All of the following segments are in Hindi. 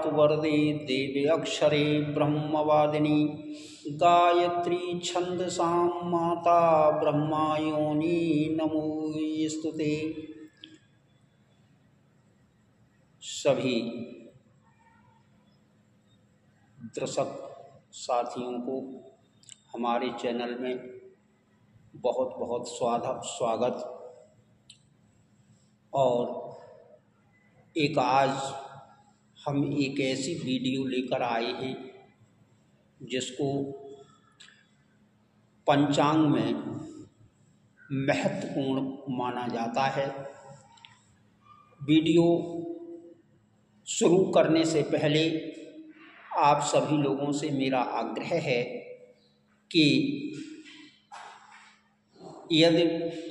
ददातु वरदे देवे अक्षरे ब्रह्मवादिनी गायत्री छंदसां माता ब्रह्मायोनी नमोस्तुते। सभी दर्शक साथियों को हमारे चैनल में बहुत बहुत स्वागत। और आज हम एक ऐसी वीडियो लेकर आए हैं जिसको पंचांग में महत्वपूर्ण माना जाता है। वीडियो शुरू करने से पहले आप सभी लोगों से मेरा आग्रह है कि यदि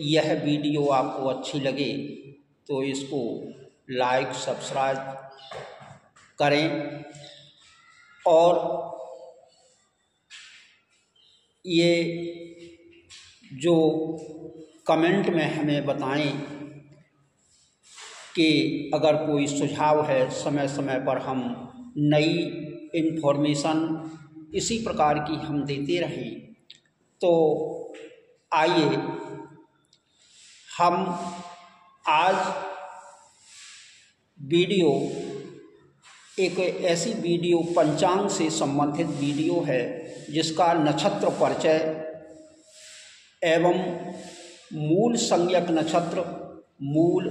यह वीडियो आपको अच्छी लगे तो इसको लाइक सब्सक्राइब करें और ये जो कमेंट में हमें बताएं कि अगर कोई सुझाव है, समय समय पर हम नई इन्फॉर्मेशन इसी प्रकार की हम देते रहें। तो आइए हम आज वीडियो एक ऐसी वीडियो पंचांग से संबंधित वीडियो है जिसका नक्षत्र परिचय एवं मूल संज्ञक नक्षत्र, मूल,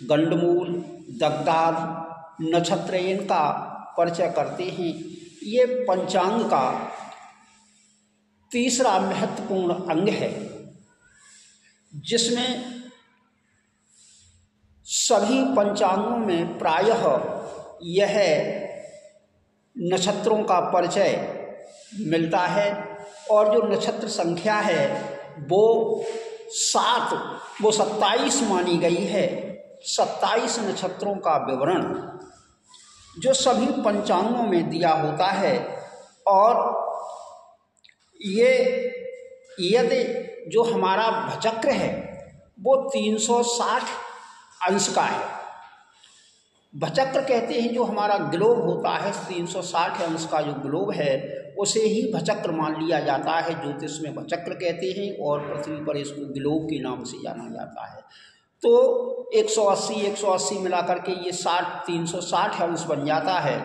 गंडमूल, दग्धाध नक्षत्र इनका परिचय करते हैं। ये पंचांग का तीसरा महत्वपूर्ण अंग है जिसमें सभी पंचांगों में प्रायः यह नक्षत्रों का परिचय मिलता है और जो नक्षत्र संख्या है वो 27 मानी गई है। 27 नक्षत्रों का विवरण जो सभी पंचांगों में दिया होता है। और ये यदि जो हमारा भचक्र है वो 360 अंश का है। भचक्र कहते हैं जो हमारा ग्लोब होता है 360 अंश का जो ग्लोब है उसे ही भचक्र मान लिया जाता है। ज्योतिष में भचक्र कहते हैं और पृथ्वी पर इसको ग्लोब के नाम से जाना जाता है। तो 180 मिलाकर के ये 360 अंश बन जाता है।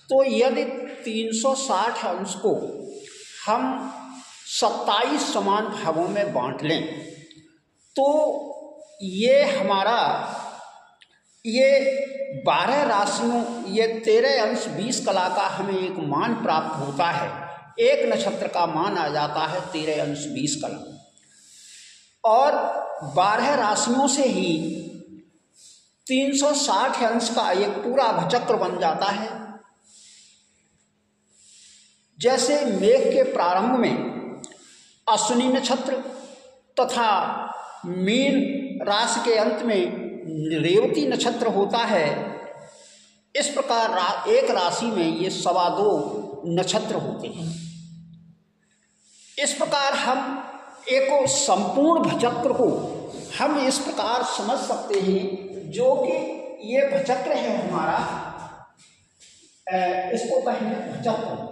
तो यदि 360 अंश को हम 27 समान भागों में बांट लें तो ये हमारा 12 राशियों, ये 13 अंश 20 कला का हमें एक मान प्राप्त होता है। एक नक्षत्र का मान आ जाता है 13 अंश 20 कला और 12 राशियों से ही 360 अंश का एक पूरा भचक्र बन जाता है। जैसे मेघ के प्रारंभ में अश्विनी नक्षत्र तथा मीन राशि के अंत में रेवती नक्षत्र होता है, इस प्रकार एक राशि में ये 2.25 नक्षत्र होते हैं। इस प्रकार हम एक संपूर्ण भचक्र को हम इस प्रकार समझ सकते हैं जो कि ये भचक्र है हमारा, इसको कहेंगे भचक्र।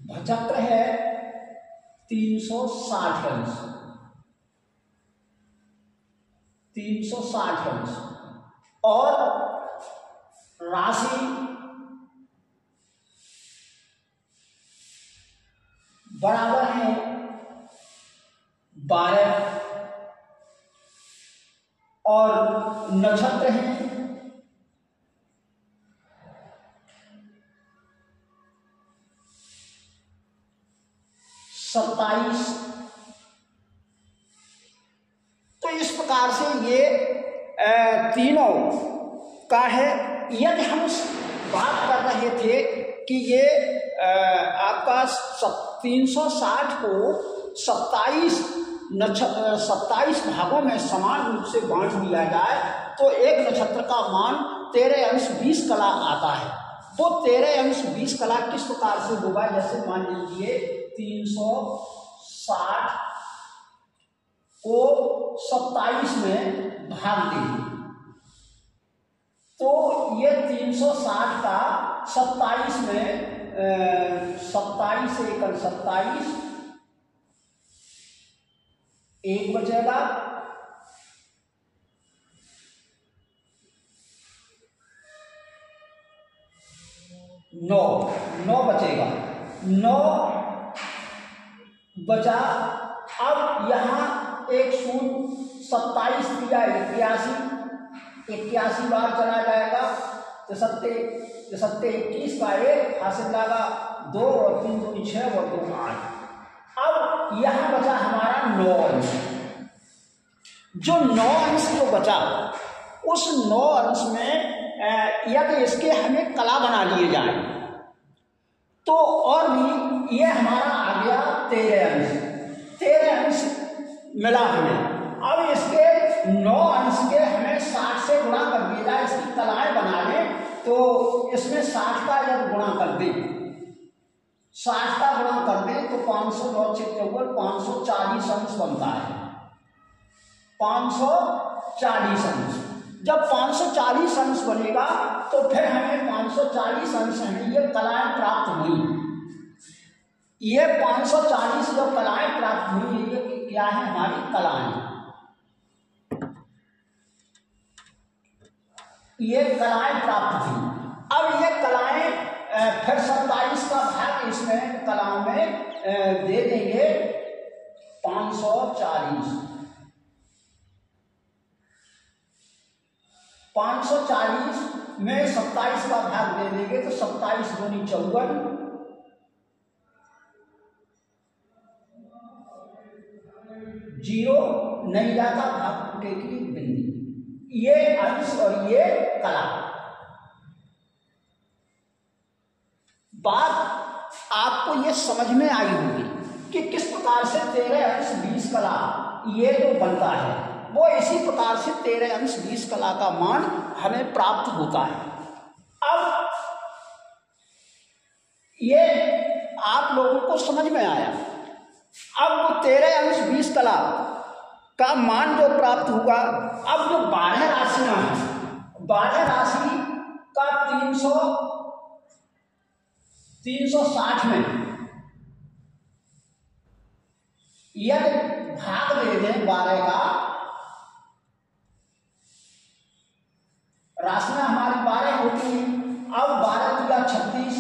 भचक्र है 360 अंश, 360 अंश और राशि बराबर है 12 और नक्षत्र है 27। तो इस प्रकार से ये तीनों का है। यदि हम बात कर रहे थे कि ये आपका 360 को 27 भागों में समान रूप से बांट दिया जाए तो एक नक्षत्र का मान 13 अंश 20 कला आता है। वो 13 अंश 20 कला किस प्रकार से होगा, जैसे मान लीजिए 360 को 27 में भाग देंगे ये 360 का 27 में 27 एकड़ 27 एक बचेगा, 9 बचेगा, 9 बचा। अब यहाँ एक शून्य 27 दिया 81 बार चला जाएगा, तो 21 का 1 हासिल लगा 2 और 3 दूनी 6 और 2 8। अब यहाँ बचा हमारा 9 अंश। जो 9 अंश जो बचा उस 9 अंश में यदि इसके हमें कला बना लिए जाए तो और भी ये हमारा आ गया 13 अंश मिला हमें। अब इसके 9 अंश के हमें 60 से गुणा कर दिया जाए, इसकी कलाएं बना लें तो इसमें 60 का जब गुणा कर दें, 60 का गुणा कर दें तो 540 अंश बनता है। 540 अंश। जब 540 अंश बनेगा तो फिर हमें 540 अंश में ये कलाएं प्राप्त हुई। ये 540 जो कलाएं प्राप्त हुई ये क्या है? हमारी कलाएं। ये कलाएं प्राप्त हुई। अब ये कलाएं फिर 27 का भाग इसमें कलाओं में दे देंगे 540। 540 में 27 का भाग दे देंगे तो 27 दूनी 54, 0 नहीं जाता, भाग टूटे की बिंदी। ये अंश और ये कला। बात आपको ये समझ में आई होगी कि किस प्रकार से 13 अंश 20 कला ये जो बनता है वो इसी प्रकार से 13 अंश 20 कला का मान हमें प्राप्त होता है। अब ये आप लोगों को समझ में आया। अब वो 13 अंश 20 कला का मान जो प्राप्त हुआ, अब जो 12 राशियां हैं, 12 राशि का 360 में यदि भाग दे दें 12 का, राशियां हमारी 12 होती हैं। अब 12 दिया 36,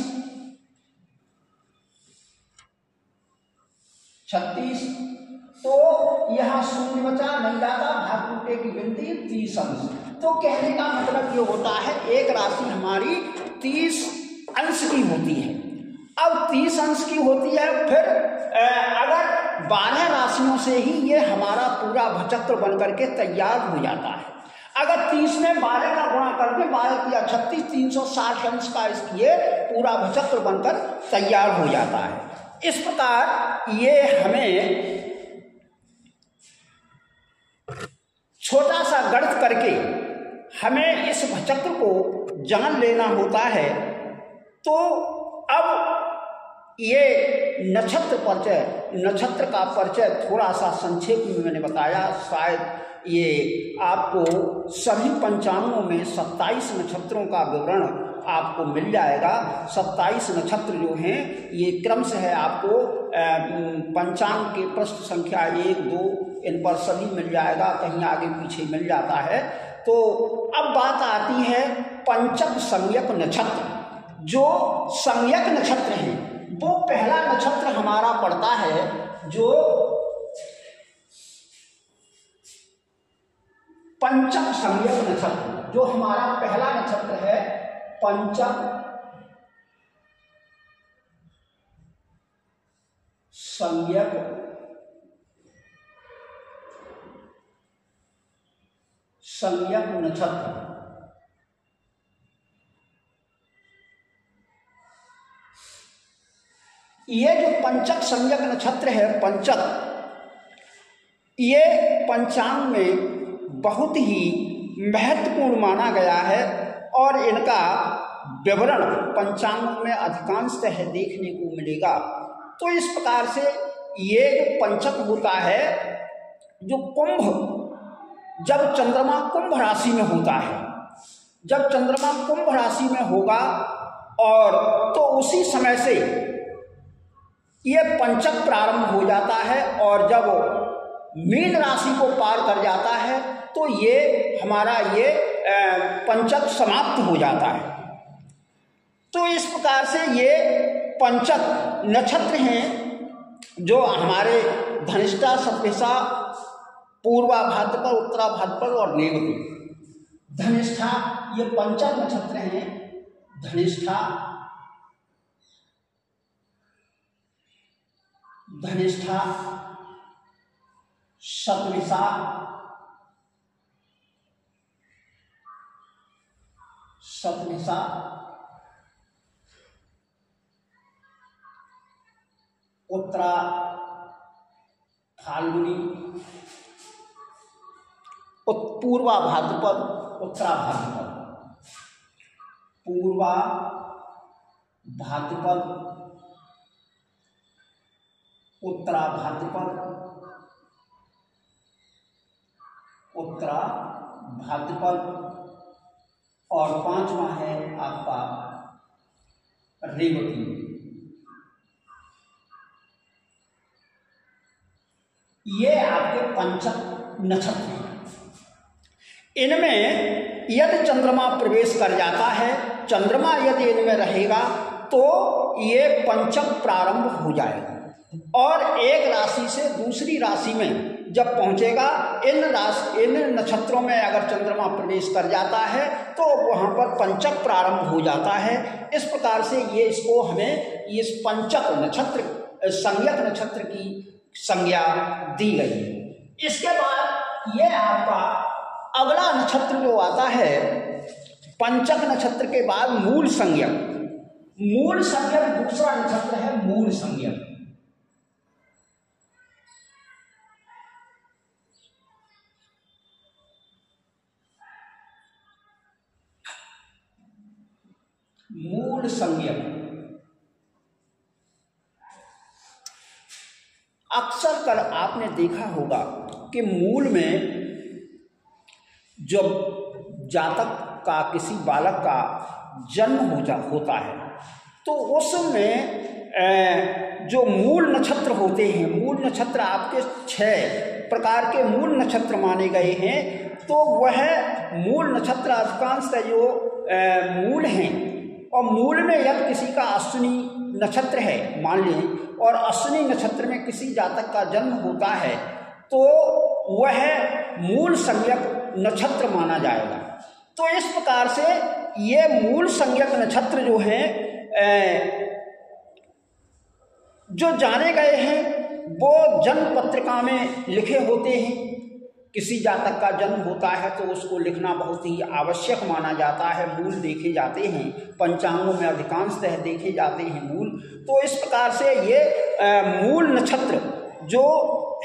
तो यहां शून्य बचा, नहीं जाता, भाग टूटे की गिनती 30 अंश। तो कहने का मतलब ये होता है एक राशि हमारी 30 अंश की होती है। अब 30 अंश की होती है, फिर अगर 12 राशियों से ही ये हमारा पूरा भचक्र बनकर के तैयार हो जाता है। अगर 30 में 12 का गुणा कर दें, 12 किया 36, 360 अंश का इसलिए पूरा भचक्र बनकर तैयार हो जाता है। इस प्रकार ये हमें छोटा सा गणित करके हमें इस भचक्र को जान लेना होता है। तो अब ये नक्षत्र का परिचय थोड़ा सा संक्षेप में मैंने बताया। शायद ये आपको सभी पंचांगों में 27 नक्षत्रों का विवरण आपको मिल जाएगा। 27 नक्षत्र जो हैं ये क्रम से है, आपको पंचांग के पृष्ठ संख्या 1, 2 इन पर सभी मिल जाएगा, कहीं आगे पीछे मिल जाता है। तो अब बात आती है पंचक संज्ञक नक्षत्र। जो संज्ञक नक्षत्र हैं वो पहला नक्षत्र हमारा पड़ता है जो पंचक संज्ञक नक्षत्र। जो हमारा पहला नक्षत्र है पंचक संज्ञक नक्षत्र। ये जो पंचक संज्ञक नक्षत्र है, पंचक, ये पंचांग में बहुत ही महत्वपूर्ण माना गया है और इनका विवरण पंचांग में अधिकांशतः देखने को मिलेगा। तो इस प्रकार से ये जो पंचक होता है, जो कुंभ, जब चंद्रमा कुंभ राशि में होता है, जब चंद्रमा कुंभ राशि में होगा और तो उसी समय से ये पंचक प्रारंभ हो जाता है, और जब मीन राशि को पार कर जाता है तो ये हमारा ये पंचक समाप्त हो जाता है। तो इस प्रकार से ये पंचक नक्षत्र हैं जो हमारे धनिष्ठा, शतभिषा, पूर्वा भाद्रपद, उत्तरा भाद्रपद और रेवती। धनिष्ठा ये पंचक नक्षत्र हैं। धनिष्ठा, धनिष्ठा, शतभिषा, शतभिषा, उत्तरा फाल्गुनी, पूर्वा भाद्रपद, उत्तरा भाद्रपद, पूर्वा भाद्रपद, उत्तरा भाद्रपद, उत्तरा भाद्रपद, और पांचवा है आपका रेवती। ये आपके पंचक नक्षत्र हैं। इनमें यदि चंद्रमा प्रवेश कर जाता है, चंद्रमा यदि इनमें रहेगा तो ये पंचक प्रारंभ हो जाएगा, और एक राशि से दूसरी राशि में जब पहुंचेगा, इन नक्षत्रों में अगर चंद्रमा प्रवेश कर जाता है तो वहां पर पंचक प्रारंभ हो जाता है। इस प्रकार से ये इसको हमें इस पंचक नक्षत्र, संज्ञक नक्षत्र की संज्ञा दी गई है। इसके बाद ये आपका अगला नक्षत्र जो आता है पंचक नक्षत्र के बाद मूल संज्ञक। मूल संज्ञक दूसरा नक्षत्र है मूल संज्ञक। मूल संज्ञक अक्सर कर आपने देखा होगा कि मूल में जब जातक का किसी बालक का जन्म होता है तो उसमें जो मूल नक्षत्र होते हैं, मूल नक्षत्र आपके 6 प्रकार के मूल नक्षत्र माने गए हैं। तो वह मूल नक्षत्र अधिकांशतः जो मूल हैं, और मूल में यदि किसी का अश्विनी नक्षत्र है मान लें, और अश्विनी नक्षत्र में किसी जातक का जन्म होता है तो वह मूल संज्ञक नक्षत्र माना जाएगा। तो इस प्रकार से ये मूल संज्ञक नक्षत्र जो हैं जो जाने गए हैं वो जन्म पत्रिका में लिखे होते हैं। किसी जातक का जन्म होता है तो उसको लिखना बहुत ही आवश्यक माना जाता है। मूल देखे जाते हैं, पंचांगों में अधिकांशतः देखे जाते हैं मूल। तो इस प्रकार से ये मूल नक्षत्र जो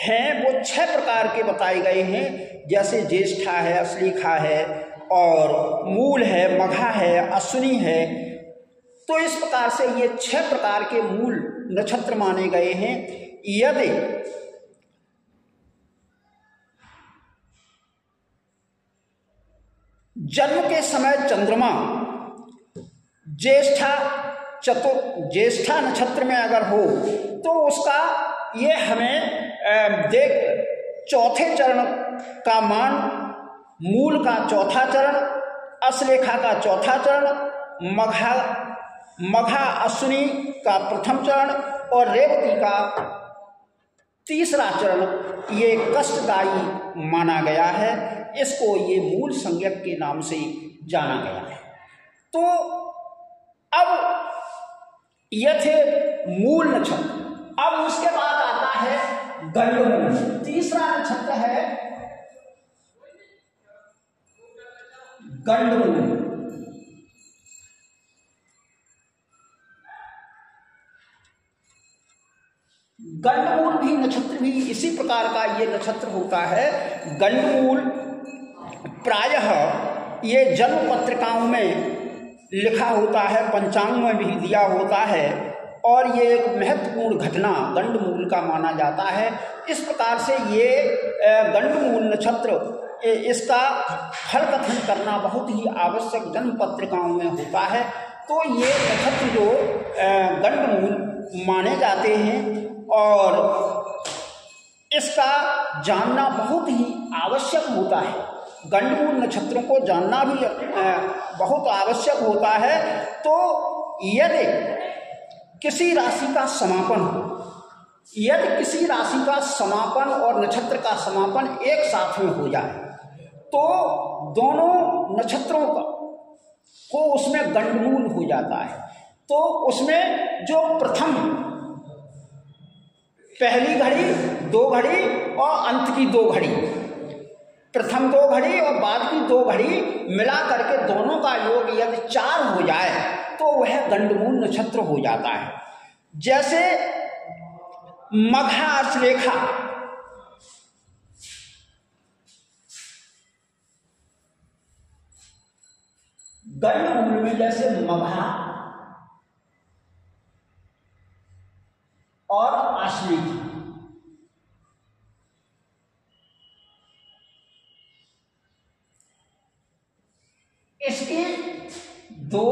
हैं वो 6 प्रकार के बताए गए हैं, जैसे ज्येष्ठा है, अश्लेषा है, और मूल है, मघा है, अश्विनी है। तो इस प्रकार से ये 6 प्रकार के मूल नक्षत्र माने गए हैं। यदि जन्म के समय चंद्रमा ज्येष्ठा नक्षत्र में अगर हो तो उसका ये हमें चौथे चरण का मान, मूल का चौथा चरण, अश्लेषा का चौथा चरण, मघा अश्विनी का प्रथम चरण और रेवती का तीसरा चरण ये कष्टदायी माना गया है। इसको ये मूल संज्ञक के नाम से जाना गया है। तो अब ये थे मूल नक्षत्र। अब उसके बाद आता है गंडमूल। तीसरा नक्षत्र है गंडमूल। गंडमूल भी नक्षत्र भी इसी प्रकार का ये नक्षत्र होता है। गंडमूल प्रायः ये जन्म पत्रिकाओं में लिखा होता है, पंचांग में भी दिया होता है, और ये एक महत्वपूर्ण घटना गंडमूल का माना जाता है। इस प्रकार से ये गंडमूल नक्षत्र इसका फल कथन करना बहुत ही आवश्यक जन्म पत्रिकाओं में होता है। तो ये नक्षत्र जो गंडमूल माने जाते हैं और इसका जानना बहुत ही आवश्यक होता है। गंडमूल नक्षत्रों को जानना भी बहुत आवश्यक होता है। तो यदि किसी राशि का समापन हो, यदि किसी राशि का समापन और नक्षत्र का समापन एक साथ में हो जाए तो दोनों नक्षत्रों को उसमें गंडमूल हो जाता है। तो उसमें जो प्रथम पहली घड़ी, दो घड़ी और अंत की दो घड़ी, प्रथम दो घड़ी और बाद की दो घड़ी मिला करके दोनों का योग यदि 4 हो जाए तो वह गंडमूल नक्षत्र हो जाता है। जैसे मघा अश्लेखा, गंडमूल में जैसे मघा और अश्लेखा, इसकी 2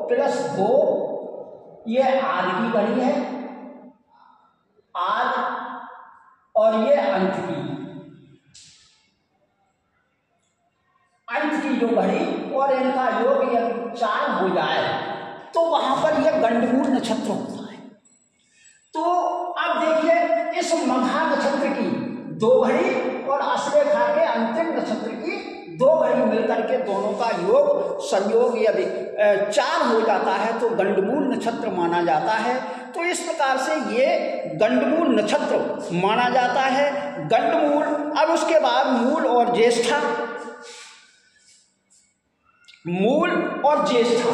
+ 2 ये आद की घड़ी है, आद, और ये अंत की जो घड़ी और इनका योग यदि 4 हो जाए तो वहां पर यह गंडमूल नक्षत्र होता है। तो अब देखिए इस मघा नक्षत्र की 2 घड़ी और अश्लेखा के अंतिम नक्षत्र की 2 घड़ी मिलकर के दोनों का योग संयोग यदि 4 हो जाता है तो गंडमूल नक्षत्र माना जाता है। तो इस प्रकार से ये गंडमूल नक्षत्र माना जाता है। गंडमूल, अब उसके बाद मूल और ज्येष्ठा, मूल और ज्येष्ठा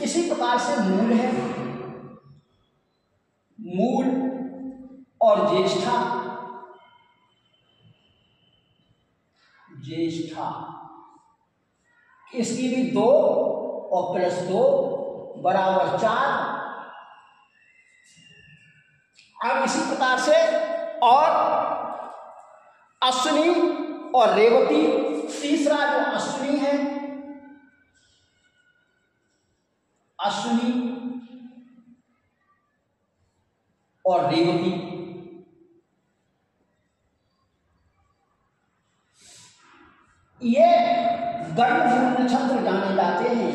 इसी प्रकार से मूल है, मूल और ज्येष्ठा, ज्येष्ठा इसकी भी 2 और +2 = 4। अब इसी प्रकार से और अश्विनी और रेवती, तीसरा जो अश्विनी है, अश्विनी और रेवती, ये गंडमूल नक्षत्र जाने जाते हैं।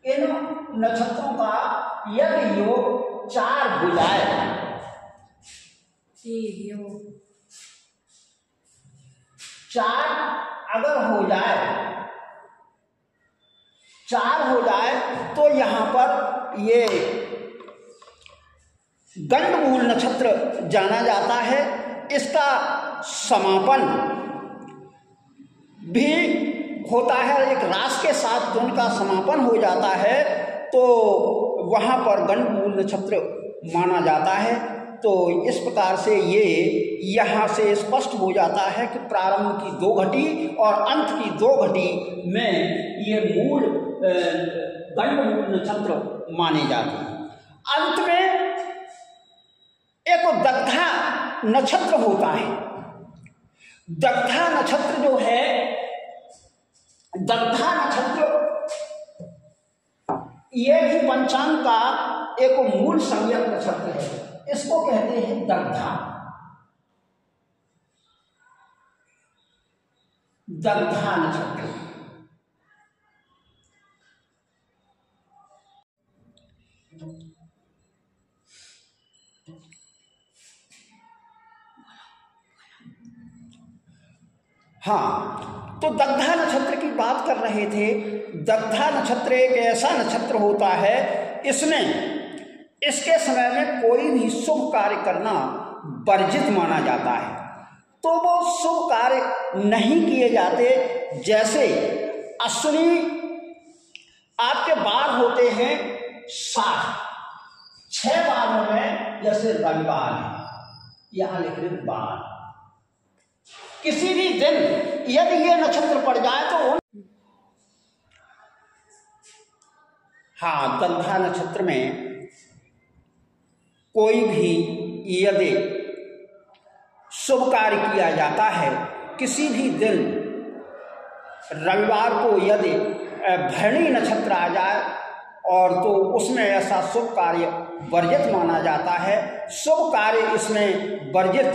इन नक्षत्रों का यदि योग 4 हो जाए, 4 अगर हो जाए, 4 हो जाए तो यहां पर ये गंडमूल नक्षत्र जाना जाता है। इसका समापन भी होता है, एक रास के साथ दोनों का समापन हो जाता है तो वहां पर गंडमूल नक्षत्र माना जाता है। तो इस प्रकार से ये यहाँ से स्पष्ट हो जाता है कि प्रारंभ की 2 घटी और अंत की 2 घटी में ये मूल गंडमूल नक्षत्र माने जाते हैं। अंत में एक दग्धा नक्षत्र होता है। दग्धा नक्षत्र जो है, दग्धा नक्षत्र ये भी पंचांग का एक मूल संज्ञक नक्षत्र है। इसको कहते हैं दग्धा, दग्धा नक्षत्र। हाँ, तो दग्धा नक्षत्र की बात कर रहे थे। दग्धा नक्षत्र एक ऐसा नक्षत्र होता है, इसमें इसके समय में कोई भी शुभ कार्य करना वर्जित माना जाता है। तो वो शुभ कार्य नहीं किए जाते। जैसे अश्विनी आपके बार होते हैं 7, 6 बारों में जैसे रविवार है, यहां लिख रहे बार। किसी भी दिन यदि ये नक्षत्र पड़ जाए तो हाँ, दग्धा नक्षत्र में कोई भी यदि शुभ कार्य किया जाता है, किसी भी दिन रविवार को यदि भरणी नक्षत्र आ जाए और तो उसमें ऐसा शुभ कार्य वर्जित माना जाता है। शुभ कार्य इसमें वर्जित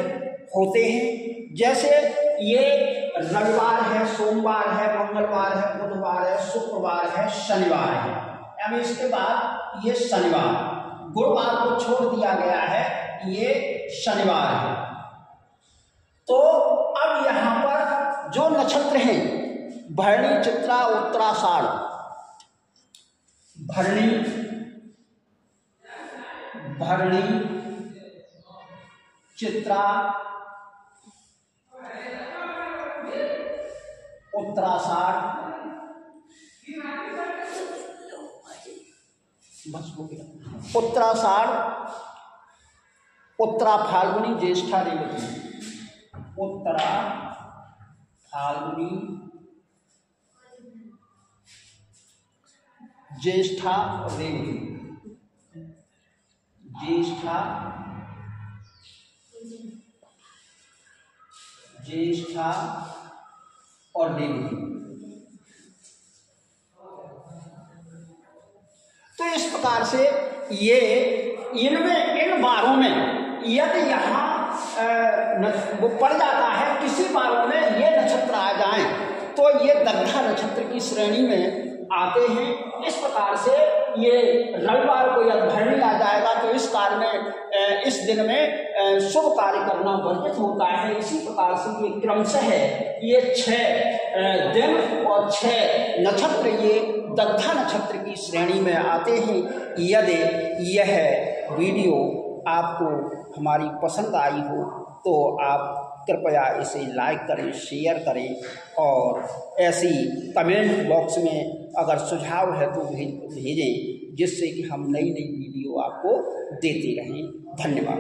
होते हैं। जैसे ये रविवार है, सोमवार है, मंगलवार है, बुधवार है, शुक्रवार है, शनिवार है, यानी इसके बाद ये शनिवार, गुरुवार को छोड़ दिया गया है, ये शनिवार है। तो अब यहाँ पर जो नक्षत्र हैं भरणी, चित्रा, उत्तराषाढ़, भरणी, चित्रा, उत्तराषाढ़, बस हो गया, उत्तराषाढ़, उत्तरा फाल्गुनी, ज्येष्ठा, रेवती, उत्तरा फाल्गुनी, ज्येष्ठा, रेवती, ज्येष्ठा, और रेवती। तो इस प्रकार से ये इनमें, इन बारों में यदि यहाँ वो पड़ जाता है, किसी बारों में ये नक्षत्र आ जाएं तो ये दग्धा नक्षत्र की श्रेणी में आते हैं। इस प्रकार से ये रविवार को यदि भरणी आ जाएगा तो इस कार्य में, इस दिन में शुभ कार्य करना वर्जित होता है। इसी प्रकार से ये क्रमशः ये 6 दिन और 6 नक्षत्र ये दग्धा नक्षत्र की श्रेणी में आते हैं। यदि यह वीडियो आपको हमारी पसंद आई हो तो आप कृपया इसे लाइक करें, शेयर करें और ऐसी कमेंट बॉक्स में अगर सुझाव है तो भेजें, जिससे कि हम नई नई वीडियो आपको देते रहें। धन्यवाद।